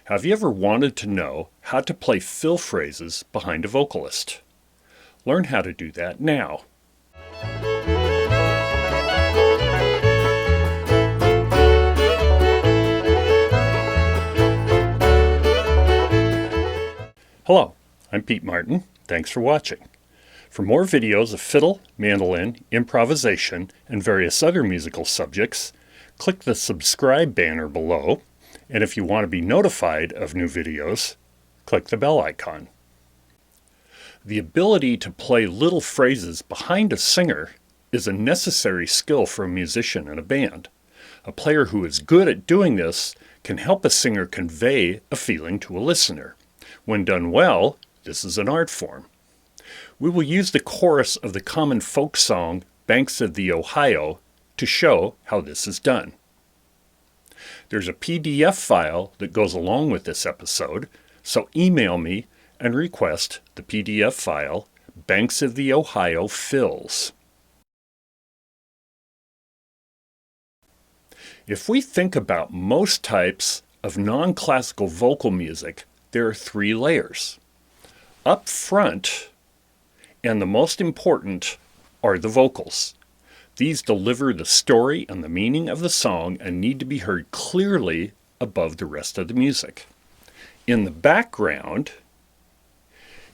Have you ever wanted to know how to play fill phrases behind a vocalist? Learn how to do that now. Hello, I'm Pete Martin. Thanks for watching. For more videos of fiddle, mandolin, improvisation, and various other musical subjects, click the subscribe banner below, and if you want to be notified of new videos, click the bell icon. The ability to play little phrases behind a singer is a necessary skill for a musician in a band. A player who is good at doing this can help a singer convey a feeling to a listener. When done well, this is an art form. We will use the chorus of the common folk song, Banks of the Ohio, to show how this is done. There's a PDF file that goes along with this episode, so email me and request the PDF file, Banks of the Ohio Fills. If we think about most types of non-classical vocal music, there are three layers. Up front, and the most important, are the vocals. These deliver the story and the meaning of the song and need to be heard clearly above the rest of the music. In the background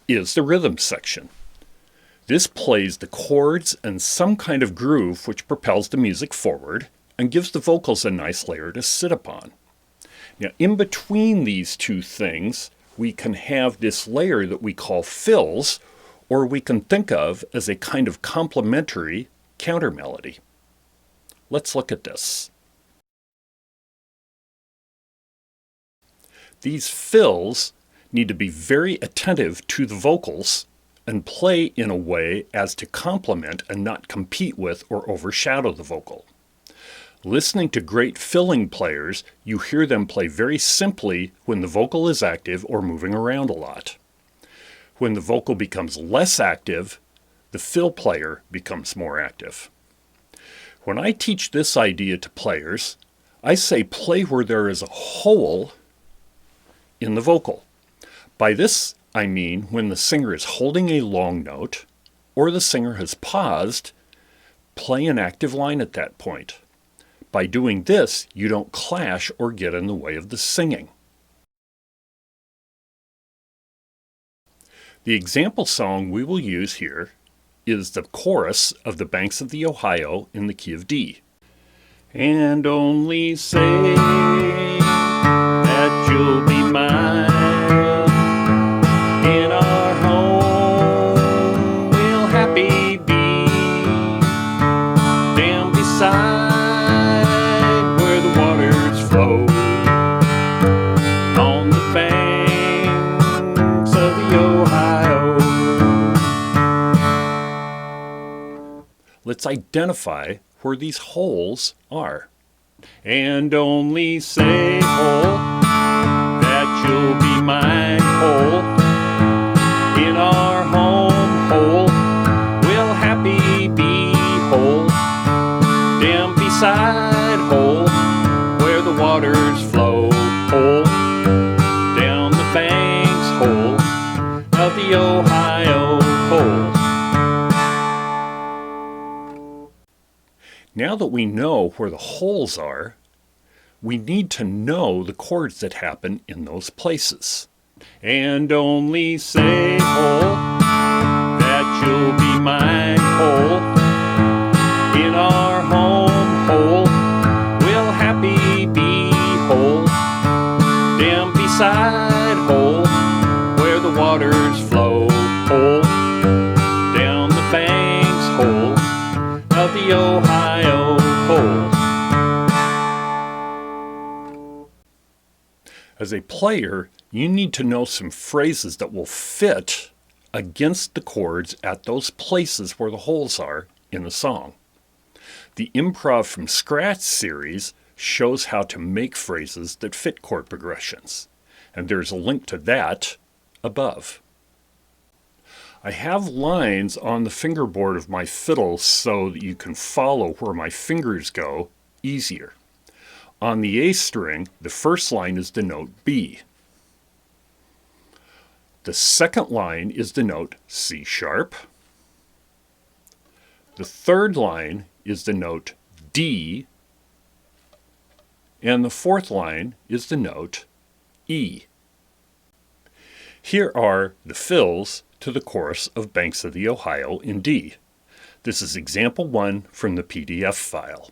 is the rhythm section. This plays the chords and some kind of groove which propels the music forward and gives the vocals a nice layer to sit upon. Now, in between these two things, we can have this layer that we call fills, or we can think of as a kind of complementary counter melody. Let's look at this. These fills need to be very attentive to the vocals and play in a way as to complement and not compete with or overshadow the vocal. Listening to great filling players, you hear them play very simply when the vocal is active or moving around a lot. When the vocal becomes less active, the fill player becomes more active. When I teach this idea to players, I say play where there is a hole in the vocal. By this, I mean when the singer is holding a long note or the singer has paused, play an active line at that point. By doing this, you don't clash or get in the way of the singing. The example song we will use here is the chorus of the Banks of the Ohio in the key of D. And only say that you'll be mine. In our home we'll happy be. Down beside where the waters flow. On the banks of the Ohio. Let's identify where these holes are. And only say, hole, that you'll be my hole. In our home, hole, we'll happy be whole. Down beside, hole, where the waters flow, hole. Down the banks, hole, of the Ohio, hole. Now that we know where the holes are, we need to know the chords that happen in those places. And only say, hole, that you'll be my hole. In our home, hole, we'll happy be whole. Down beside, hole, where the waters flow, hole. Down the banks, hole, of the Ohio, hole. As a player, you need to know some phrases that will fit against the chords at those places where the holes are in the song. The Improv from Scratch series shows how to make phrases that fit chord progressions, and there's a link to that above. I have lines on the fingerboard of my fiddle so that you can follow where my fingers go easier. On the A string, the first line is the note B. The second line is the note C sharp. The third line is the note D. And the fourth line is the note E. Here are the fills to the chorus of Banks of the Ohio in D. This is example 1 from the PDF file.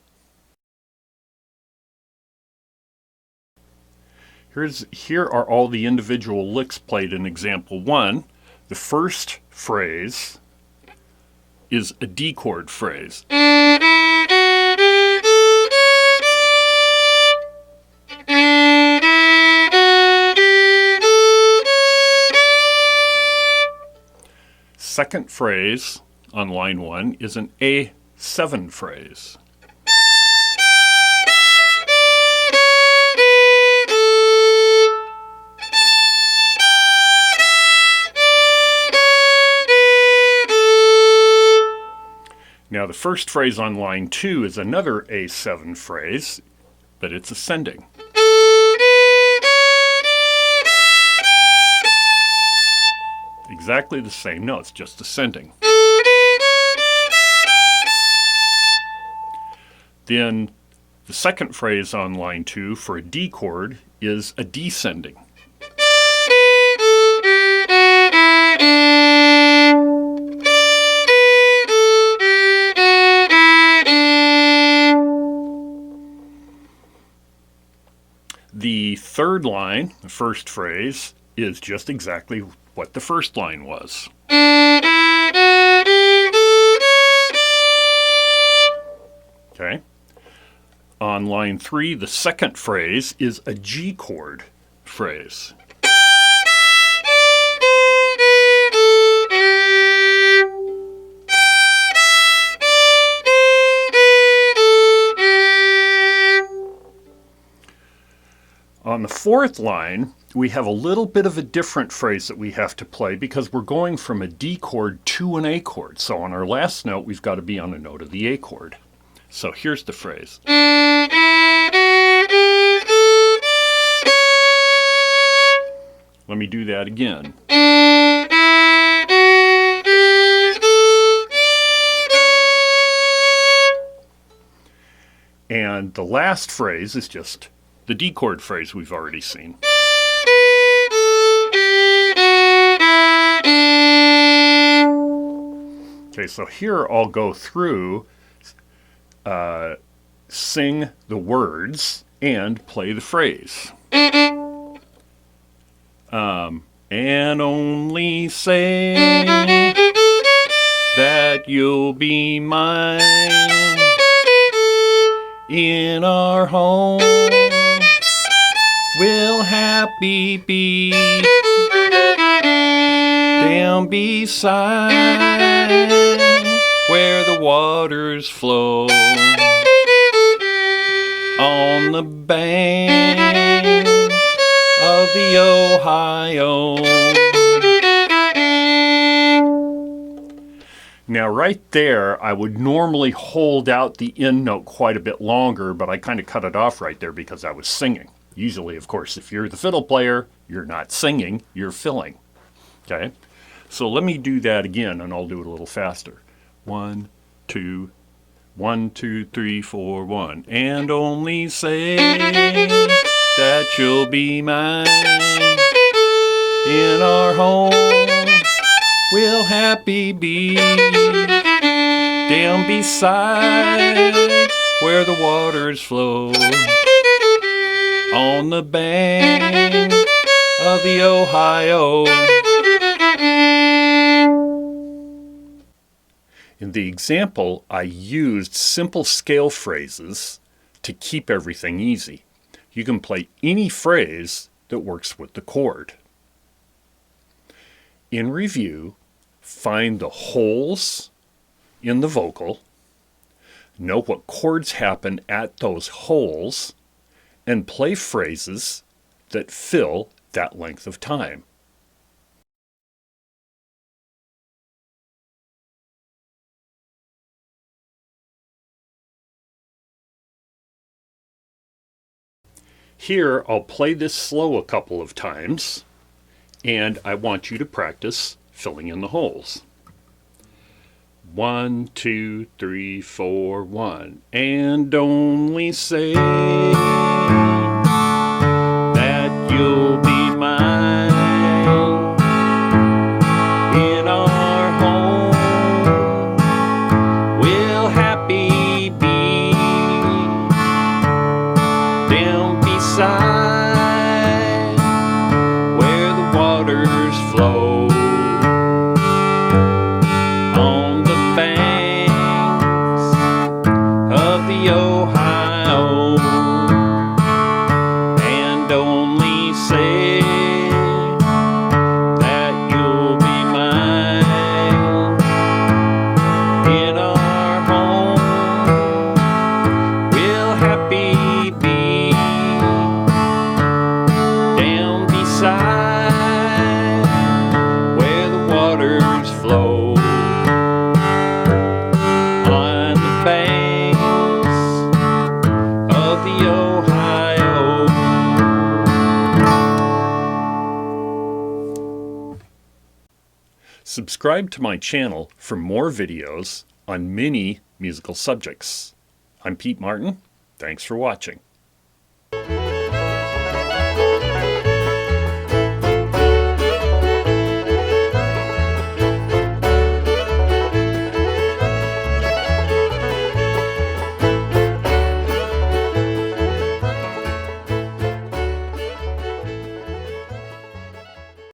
Here are all the individual licks played in example 1. The first phrase is a D chord phrase. Second phrase on line 1 is an A7 phrase. Now the first phrase on line 2 is another A7 phrase, but it's ascending. Exactly the same notes, just ascending. Then the second phrase on line 2 for a D chord is a descending. The third line, the first phrase, is just exactly what the first line was. Okay. On line 3, the second phrase is a G chord phrase. On the fourth line, we have a little bit of a different phrase that we have to play because we're going from a D chord to an A chord. So on our last note, we've got to be on a note of the A chord. So here's the phrase. Let me do that again. And the last phrase is just the D chord phrase we've already seen. Okay, so here I'll go through, sing the words, and play the phrase. And only say that you'll be mine in our home. We'll happy be down beside where the waters flow on the bank of the Ohio. Now right there, I would normally hold out the end note quite a bit longer, but I kind of cut it off right there because I was singing. Usually, of course, if you're the fiddle player, you're not singing, you're filling. Okay? So let me do that again, and I'll do it a little faster. 1, 2, 1, 2, 3, 4, 1. And only say that you'll be mine in our home. We'll happy be down beside where the waters flow on the bank of the Ohio. In the example, I used simple scale phrases to keep everything easy. You can play any phrase that works with the chord. In review, find the holes in the vocal, know what chords happen at those holes, and play phrases that fill that length of time. Here, I'll play this slow a couple of times, And I want you to practice filling in the holes. 1, 2, 3, 4, 1. And only say that you'll be mine in our home. We'll happy be down beside where the waters flow. On the banks of the Ohio, and only say that you'll be mine in our home. We'll happy be down beside where the waters flow. On the banks of the Ohio. Subscribe to my channel for more videos on many musical subjects. I'm Pete Martin. Thanks for watching.